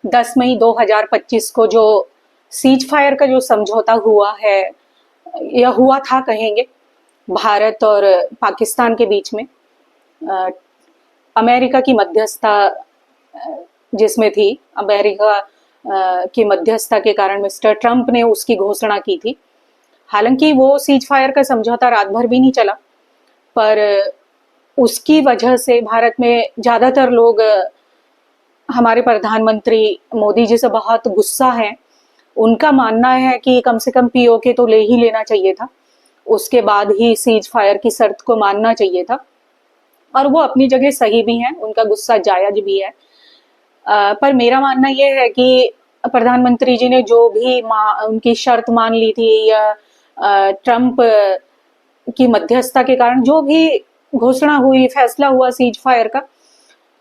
10 मई 2025 को जो cease fire का जो समझौता हुआ है, या हुआ था कहेंगे, भारत और पाकिस्तान के बीच में, अ, अमेरिका की मध्यस्थता जिसमें थी, अमेरिका की मध्यस्थता के कारण मिस्टर ट्रंप ने उसकी घोषणा की थी। हालांकि वो सीज फायर का समझौता रात भर भी नहीं चला, पर उसकी वजह से भारत में ज्यादातर लोग हमारे प्रधानमंत्री मोदी जी से बहुत गुस्सा हैं। उनका मानना है कि कम से कम पीओके तो ले ही लेना चाहिए था, उसके बाद ही सीज फायर की शर्त को मानना चाहिए था। और वो अपनी जगह सही भी हैं, उनका गुस्सा जायज भी है। पर मेरा मानना ये है कि प्रधानमंत्री जी ने जो भी उनकी शर्त मान ली थी, या ट्रंप की मध्यस्थता के कारण जो भी घोषणा हुई, फैसला हुआ सीज फायर का,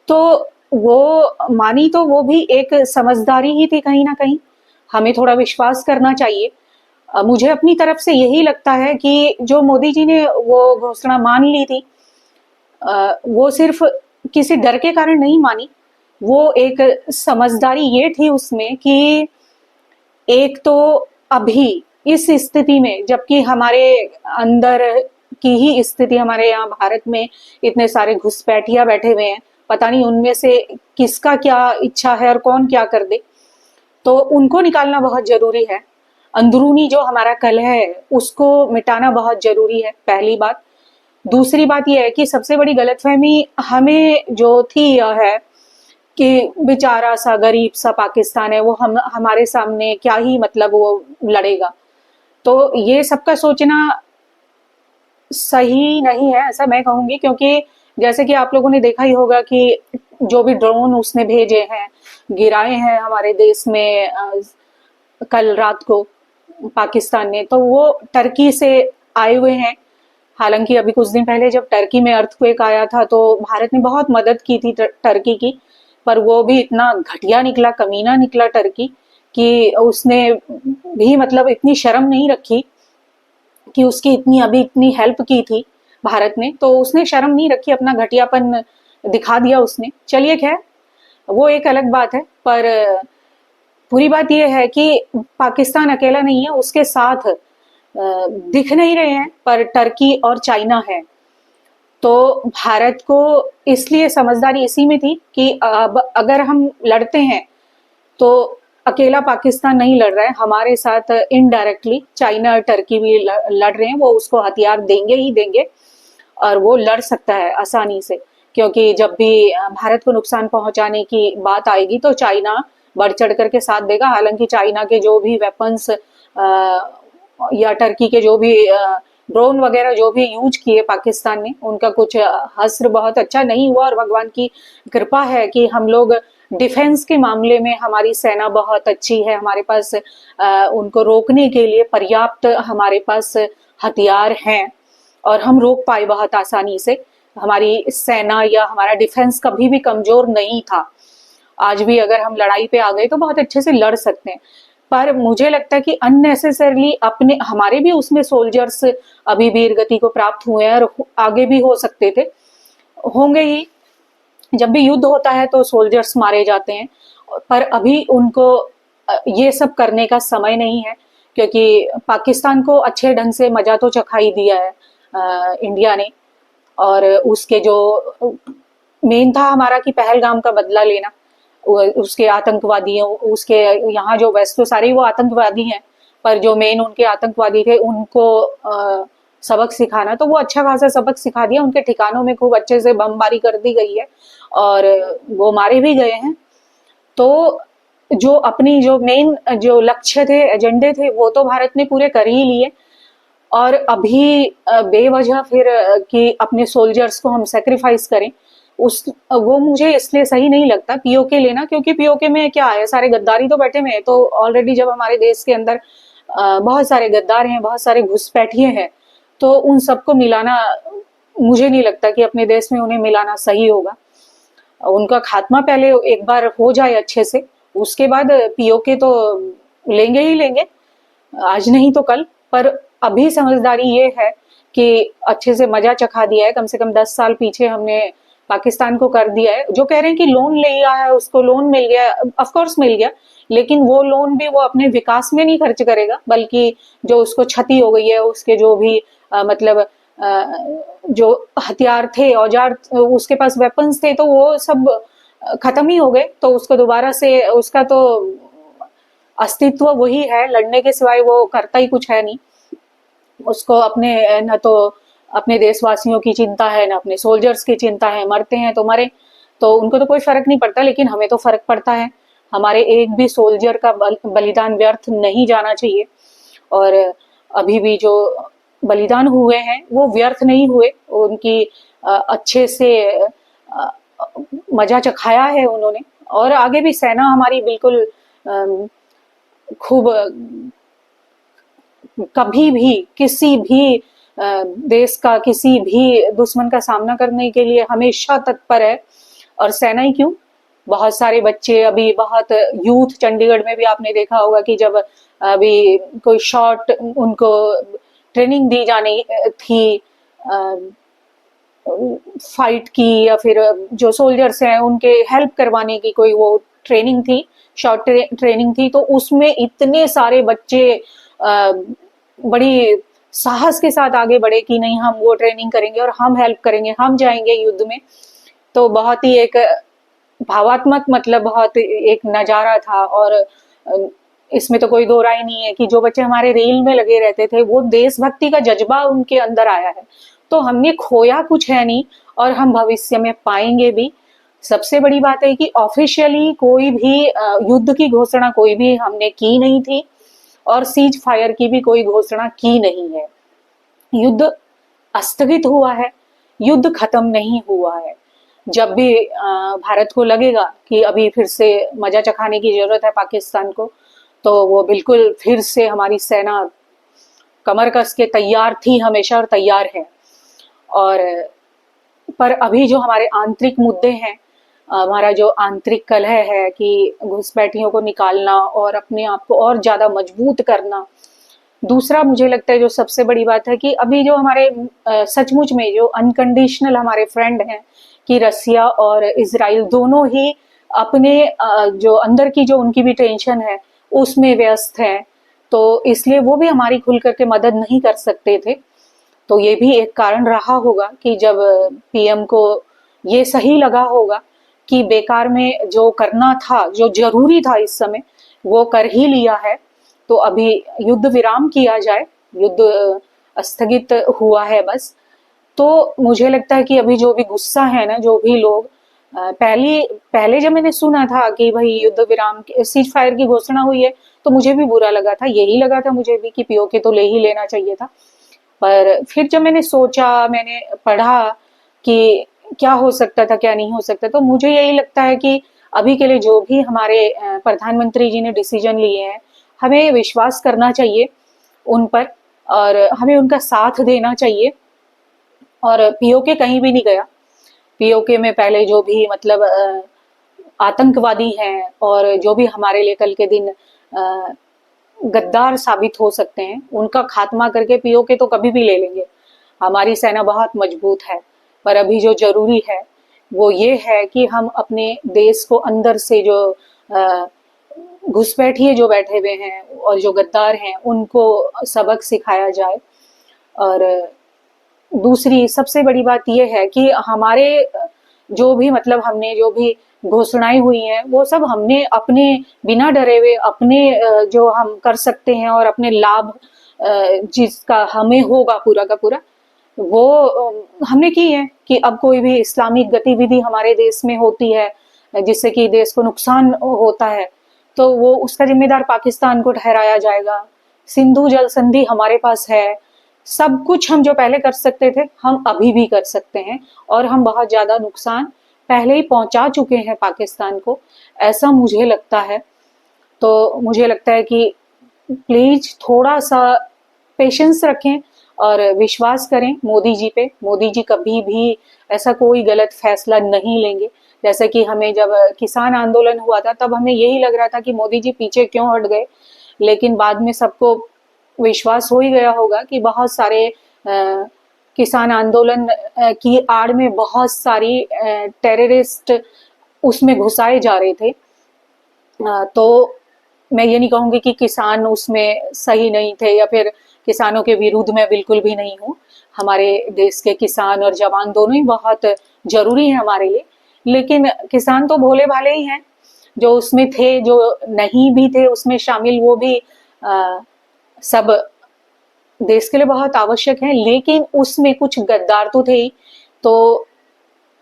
तो वो मानी तो वो भी एक समझदारी ही थी कहीं ना कहीं। हमें थोड़ा विश्वास करना चाहिए। मुझे अपनी तरफ से यही लगता है कि जो मोदी जी ने वो घोषणा मान ली थी, वो सिर्फ किसी डर के कारण नहीं मानी। वो एक समझदारी ये थी उसमें कि एक तो अभी इस स्थिति में, जबकि हमारे अंदर की ही स्थिति, हमारे यहाँ भारत में इतने सारे घुसपैठिया बैठे हुए हैं, पता नहीं उनमें से किसका क्या इच्छा है और कौन क्या कर दे, तो उनको निकालना बहुत जरूरी है। अंदरूनी जो हमारा कलह है उसको मिटाना बहुत जरूरी है, पहली बात। दूसरी बात यह है कि सबसे बड़ी गलतफहमी हमें जो थी यह है कि बेचारा सा गरीब सा पाकिस्तान है, वो हम हमारे सामने क्या ही मतलब वो लड़ेगा। तो ये सबका सोचना सही नहीं है, ऐसा मैं कहूंगी। क्योंकि जैसे कि आप लोगों ने देखा ही होगा कि जो भी ड्रोन उसने भेजे हैं, गिराए हैं हमारे देश में, कल रात को पाकिस्तान ने, तो वो टर्की से आए हुए हैं। हालांकि अभी कुछ दिन पहले जब टर्की में अर्थक्वेक आया था तो भारत ने बहुत मदद की थी टर्की की, पर वो भी इतना घटिया निकला, कमीना निकला टर्की, कि उसने भी मतलब इतनी शर्म नहीं रखी कि उसकी इतनी अभी इतनी हेल्प की थी भारत ने, तो उसने शर्म नहीं रखी, अपना घटियापन दिखा दिया उसने। चलिए खैर, वो एक अलग बात है। पर पूरी बात यह है कि पाकिस्तान अकेला नहीं है, उसके साथ दिख नहीं रहे हैं पर टर्की और चाइना है। तो भारत को इसलिए समझदारी इसी में थी कि अब अगर हम लड़ते हैं तो अकेला पाकिस्तान नहीं लड़ रहा है, हमारे साथ इनडायरेक्टली चाइना और टर्की भी लड़ रहे हैं। वो उसको हथियार देंगे ही देंगे और वो लड़ सकता है आसानी से, क्योंकि जब भी भारत को नुकसान पहुंचाने की बात आएगी तो चाइना बढ़ चढ़ करके साथ देगा। हालांकि चाइना के जो भी वेपन्स या टर्की के जो भी ड्रोन वगैरह जो भी यूज किए पाकिस्तान ने, उनका कुछ हस्र बहुत अच्छा नहीं हुआ। और भगवान की कृपा है कि हम लोग डिफेंस के मामले में हमारी सेना बहुत अच्छी है, हमारे पास उनको रोकने के लिए पर्याप्त हमारे पास हथियार हैं और हम रोक पाए बहुत आसानी से। हमारी सेना या हमारा डिफेंस कभी भी कमजोर नहीं था। आज भी अगर हम लड़ाई पे आ गए तो बहुत अच्छे से लड़ सकते हैं। पर मुझे लगता है कि अननेसेसरली अपने हमारे भी उसमें सोल्जर्स अभी वीर गति को प्राप्त हुए हैं, और आगे भी हो सकते थे, होंगे ही। जब भी युद्ध होता है तो सोल्जर्स मारे जाते हैं, पर अभी उनको ये सब करने का समय नहीं है। क्योंकि पाकिस्तान को अच्छे ढंग से मजा तो चखा ही दिया है इंडिया ने। और उसके जो मेन था हमारा कि पहलगाम का बदला लेना, उसके आतंकवादियों, उसके यहाँ जो वैसे तो सारे वो आतंकवादी हैं, पर जो मेन उनके आतंकवादी थे उनको सबक सिखाना, तो वो अच्छा खासा सबक सिखा दिया। उनके ठिकानों में खूब अच्छे से बमबारी कर दी गई है और वो मारे भी गए हैं। तो जो अपनी जो मेन जो लक्ष्य थे, एजेंडे थे, वो तो भारत ने पूरे कर ही लिए। और अभी बेवजह फिर कि अपने सोल्जर्स को हम सेक्रीफाइस करें, उस वो मुझे इसलिए सही नहीं लगता पीओके लेना। क्योंकि पीओके में क्या है, सारे गद्दारी तो बैठे हुए हैं। तो ऑलरेडी जब हमारे देश के अंदर बहुत सारे गद्दार हैं, बहुत सारे घुसपैठिए हैं, तो उन सबको मिलाना, मुझे नहीं लगता कि अपने देश में उन्हें मिलाना सही होगा। उनका खात्मा पहले एक बार हो जाए अच्छे से, उसके बाद पीओके तो लेंगे ही लेंगे, आज नहीं तो कल। पर अभी समझदारी ये है कि अच्छे से मजा चखा दिया है, कम से कम 10 साल पीछे हमने पाकिस्तान को कर दिया है। जो कह रहे हैं कि लोन लिया है उसको लोन मिल गया, ऑफ कोर्स मिल गया, लेकिन वो लोन भी वो अपने विकास में नहीं खर्च करेगा, बल्कि जो उसको क्षति हो गई है, उसके जो भी मतलब जो हथियार थे, औजार, उसके पास वेपन्स थे, तो वो सब खत्म ही हो गए। तो उसको दोबारा से, उसका तो अस्तित्व वही है, लड़ने के सिवाय वो करता ही कुछ है नहीं। उसको अपने न तो अपने देशवासियों की चिंता है, न अपने सोल्जर्स की चिंता है, मरते हैं तो मरे, तो उनको तो कोई फर्क नहीं पड़ता, लेकिन हमें तो फर्क पड़ता है। हमारे एक भी सोल्जर का बलिदान व्यर्थ नहीं जाना चाहिए। और अभी भी जो बलिदान हुए हैं वो व्यर्थ नहीं हुए, उनकी अच्छे से अ, मजा चखाया है उन्होंने। और आगे भी सेना हमारी बिल्कुल खूब कभी भी किसी भी देश का, किसी भी दुश्मन का सामना करने के लिए हमेशा तत्पर है। और सेना ही क्यों, बहुत सारे बच्चे अभी, बहुत यूथ, चंडीगढ़ में भी आपने देखा होगा कि जब अभी कोई शॉर्ट उनको ट्रेनिंग दी जानी थी फाइट की, या फिर जो सोल्जर्स हैं उनके हेल्प करवाने की कोई वो ट्रेनिंग थी, शॉर्ट ट्रेनिंग थी, तो उसमें इतने सारे बच्चे बड़ी साहस के साथ आगे बढ़े कि नहीं, हम वो ट्रेनिंग करेंगे और हम हेल्प करेंगे, हम जाएंगे युद्ध में। तो बहुत ही एक भावात्मक, मतलब बहुत एक नजारा था। और इसमें तो कोई दो राय नहीं है कि जो बच्चे हमारे रेल में लगे रहते थे, वो देशभक्ति का जज्बा उनके अंदर आया है। तो हमने खोया कुछ है नहीं, और हम भविष्य में पाएंगे भी। सबसे बड़ी बात है कि ऑफिशियली कोई भी युद्ध की घोषणा कोई भी हमने की नहीं थी, और सीज फायर की भी कोई घोषणा की नहीं है। युद्ध स्थगित हुआ है, युद्ध खत्म नहीं हुआ है। जब भी भारत को लगेगा कि अभी फिर से मजा चखाने की जरूरत है पाकिस्तान को, तो वो बिल्कुल फिर से, हमारी सेना कमर कस के तैयार थी हमेशा और तैयार है। और पर अभी जो हमारे आंतरिक मुद्दे हैं, हमारा जो आंतरिक कलह है कि घुसपैठियों को निकालना और अपने आप को और ज्यादा मजबूत करना। दूसरा मुझे लगता है जो सबसे बड़ी बात है कि अभी जो हमारे सचमुच में जो अनकंडीशनल हमारे फ्रेंड हैं, कि रसिया और इजराइल दोनों ही अपने जो अंदर की जो उनकी भी टेंशन है उसमें व्यस्त हैं, तो इसलिए वो भी हमारी खुल करके मदद नहीं कर सकते थे। तो ये भी एक कारण रहा होगा कि जब पीएम को ये सही लगा होगा कि बेकार में जो करना था, जो जरूरी था इस समय, वो कर ही लिया है, तो अभी युद्ध विराम किया जाए, युद्ध स्थगित हुआ है बस। तो मुझे लगता है कि अभी जो भी गुस्सा है ना, जो भी लोग पहले पहले जब मैंने सुना था कि भाई युद्ध विराम, सीज फायर की घोषणा हुई है, तो मुझे भी बुरा लगा था, यही लगा था मुझे भी कि पीओके तो ले ही लेना चाहिए था। पर फिर जब मैंने सोचा, मैंने पढ़ा कि क्या हो सकता था, क्या नहीं हो सकता, तो मुझे यही लगता है कि अभी के लिए जो भी हमारे प्रधानमंत्री जी ने डिसीजन लिए हैं, हमें विश्वास करना चाहिए उन पर, और हमें उनका साथ देना चाहिए। और पीओके कहीं भी नहीं गया। पीओके में पहले जो भी, मतलब आतंकवादी हैं, और जो भी हमारे लिए कल के दिन गद्दार साबित हो सकते हैं, उनका खात्मा करके पीओके तो कभी भी ले लेंगे। हमारी सेना बहुत मजबूत है। पर अभी जो जरूरी है वो ये है कि हम अपने देश को अंदर से जो घुसपैठिए जो बैठे हुए हैं और जो गद्दार हैं, उनको सबक सिखाया जाए। और दूसरी सबसे बड़ी बात यह है कि हमारे जो भी, मतलब हमने जो भी घोषणाएं हुई हैं, वो सब हमने अपने बिना डरे हुए, अपने जो हम कर सकते हैं और अपने लाभ जिसका हमें होगा पूरा का पूरा, वो हमने की है। कि अब कोई भी इस्लामिक गतिविधि हमारे देश में होती है जिससे कि देश को नुकसान होता है, तो वो उसका जिम्मेदार पाकिस्तान को ठहराया जाएगा। सिंधु जल संधि हमारे पास है। सब कुछ हम जो पहले कर सकते थे, हम अभी भी कर सकते हैं, और हम बहुत ज्यादा नुकसान पहले ही पहुंचा चुके हैं पाकिस्तान को, ऐसा मुझे लगता है। तो मुझे लगता है कि प्लीज थोड़ा सा पेशेंस रखें और विश्वास करें मोदी जी पे। मोदी जी कभी भी ऐसा कोई गलत फैसला नहीं लेंगे। जैसे कि हमें जब किसान आंदोलन हुआ था, तब हमें यही लग रहा था कि मोदी जी पीछे क्यों हट गए, लेकिन बाद में सबको विश्वास हो ही गया होगा कि बहुत सारे किसान आंदोलन की आड़ में बहुत सारी टेररिस्ट उसमें घुसाए जा रहे थे। तो मैं ये नहीं कहूँगी कि किसान उसमें सही नहीं थे या फिर किसानों के विरुद्ध मैं बिल्कुल भी नहीं हूँ। हमारे देश के किसान और जवान दोनों ही बहुत ज़रूरी हैं हमारे लिए। लेकिन किसान तो भोले-भाले ही हैं, जो उसमें थे, जो नहीं भी थे उसमें शामिल, वो भी सब देश के लिए बहुत आवश्यक हैं। लेकिन उसमें कुछ गद्दार तो थे ही, तो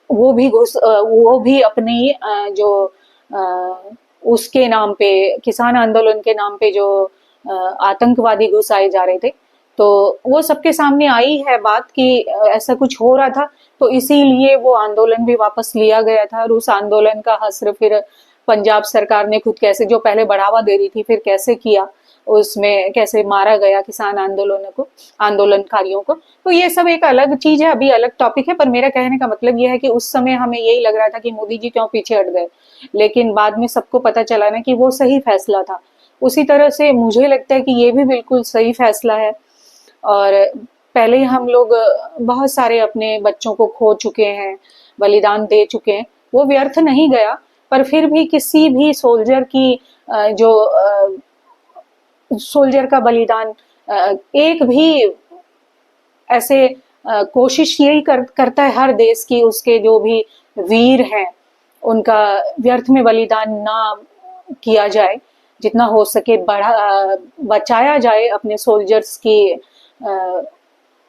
वो भी अपनी जो उसके नाम पे, किसान आंदोलन के नाम पे जो आतंकवादी घुसाए जा रहे थे, तो वो सबके सामने आई है बात कि ऐसा कुछ हो रहा था। तो इसीलिए वो आंदोलन भी वापस लिया गया था और उस आंदोलन का हश्र फिर पंजाब सरकार ने खुद कैसे, जो पहले बढ़ावा दे रही थी, फिर कैसे किया, उसमें कैसे मारा गया किसान आंदोलनकारियों को। तो ये सब एक अलग चीज है, अभी अलग टॉपिक है। पर मेरा कहने का मतलब ये है कि उस समय हमें यही लग रहा था कि मोदी जी क्यों पीछे हट गए, लेकिन बाद में सबको पता चला ना कि वो सही फैसला था। उसी तरह से मुझे लगता है कि ये भी बिल्कुल सही फैसला है। और पहले ही हम लोग बहुत सारे अपने बच्चों को खो चुके हैं, बलिदान दे चुके हैं, वो व्यर्थ नहीं गया। पर फिर भी किसी भी सोल्जर की जो सोल्जर का बलिदान, एक भी ऐसे कोशिश यही करता है हर देश की, उसके जो भी वीर हैं उनका व्यर्थ में बलिदान ना किया जाए, जितना हो सके बचाया जाए अपने सोल्जर्स की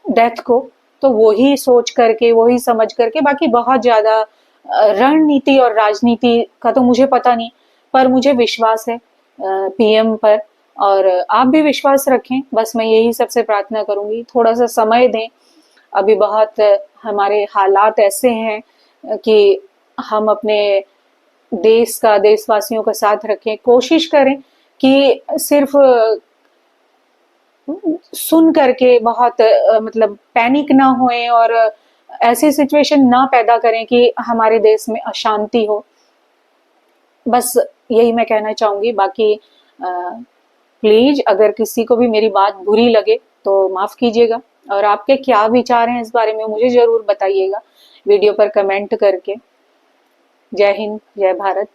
डेथ को। तो वही सोच करके, वही समझ करके, बाकी बहुत ज्यादा रणनीति और राजनीति का तो मुझे पता नहीं, पर मुझे विश्वास है पीएम पर। और आप भी विश्वास रखें, बस मैं यही सबसे प्रार्थना करूंगी, थोड़ा सा समय दें। अभी बहुत हमारे हालात ऐसे हैं कि हम अपने देश का, देशवासियों का साथ रखें, कोशिश करें कि सिर्फ सुन करके बहुत मतलब पैनिक ना होए और ऐसी सिचुएशन ना पैदा करें कि हमारे देश में अशांति हो। बस यही मैं कहना चाहूंगी। बाकी प्लीज अगर किसी को भी मेरी बात बुरी लगे तो माफ कीजिएगा, और आपके क्या विचार हैं इस बारे में मुझे जरूर बताइएगा वीडियो पर कमेंट करके। जय हिंद, जय भारत।